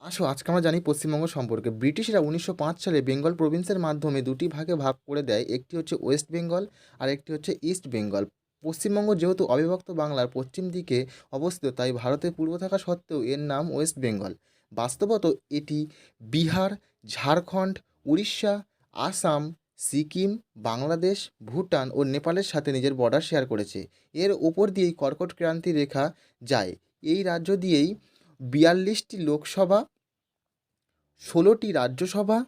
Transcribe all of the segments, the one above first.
আজকে আমরা জানি পশ্চিমবঙ্গ সম্পর্কে। ব্রিটিশরা ১৯০৫ সালে বেঙ্গল প্রভিন্সের মাধ্যমে দুটি ভাগে ভাগ করে দেয়। একটি হচ্ছে ওয়েস্ট বেঙ্গল আর একটি হচ্ছে ইস্ট বেঙ্গল। পশ্চিমবঙ্গ যেহেতু অবিভক্ত বাংলার পশ্চিম দিকে অবস্থিত, তাই ভারতের পূর্ব থাকা সত্ত্বেও এর নাম ওয়েস্ট বেঙ্গল। বাস্তবত এটি বিহার, ঝাড়খণ্ড, উড়িষ্যা, আসাম, সিকিম, বাংলাদেশ, ভুটান ও নেপালের সাথে নিজের বর্ডার শেয়ার করেছে। এর ওপর দিয়েই কর্কট ক্রান্তি রেখা যায়। এই রাজ্য দিয়েই ৪২টি লোকসভা, ১৬টি রাজ্যসভা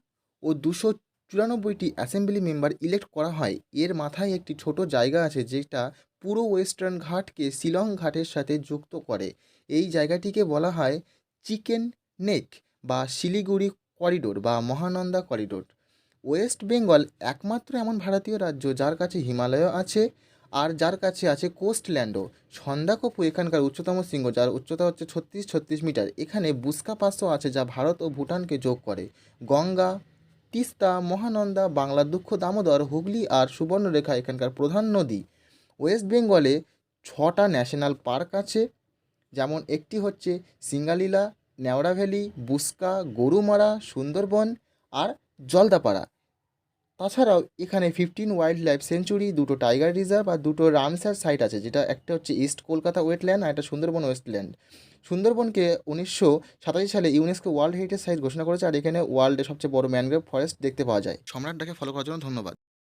ও ২৯৪টি অ্যাসেম্বলি মেম্বার ইলেক্ট করা হয়। এর মাথায় একটি ছোট জায়গা আছে যেটা পুরো ওয়েস্টার্ন ঘাটকে শিলং ঘাটের সাথে যুক্ত করে। এই জায়গাটিকে বলা হয় চিকেন নেক বা শিলিগুড়ি করিডোর বা মহানন্দা করিডোর। ওয়েস্ট বেঙ্গল একমাত্র এমন ভারতীয় রাজ্য যার কাছে হিমালয় আছে আর যার কাছে আছে কোস্টল্যান্ডও। সন্দাকফু এখানকার উচ্চতম শৃঙ্গ, যার উচ্চতা হচ্ছে ৩৬ মিটার। এখানে বুস্কা পাসও আছে যা ভারত ও ভুটানকে যোগ করে। গঙ্গা, তিস্তা, মহানন্দা, বাংলার দুঃখ দামোদর, হুগলি আর সুবর্ণরেখা এখানকার প্রধান নদী। ওয়েস্ট বেঙ্গলে ৬টা ন্যাশনাল পার্ক আছে, যেমন একটি হচ্ছে সিঙ্গালীলা, নেওড়া ভ্যালি, বুস্কা, গরুমারা, সুন্দরবন আর জলদাপাড়া। তাছাড়াও এখানে ১৫ ওয়াইল্ড লাইফ সেঞ্চুরি, দুটো টাইগার রিজার্ভ আর দুটো রামসার সাইট আছে, যেটা একটা হচ্ছে ইস্ট কলকাতা ওয়েটল্যান্ড আর একটা সুন্দরবন ওয়েস্টল্যান্ড। সুন্দরবনকে ১৯৮৭ সালে ইউনেস্কো ওয়ার্ল্ড হেরিটেজ সাইট ঘোষণা করেছে, আর এখানে ওয়ার্ল্ডের সবচেয়ে বড় ম্যানগ্রোভ ফরেস্ট দেখতে পাওয়া যায়। সম্রাটটাকে ফলো করার জন্য ধন্যবাদ।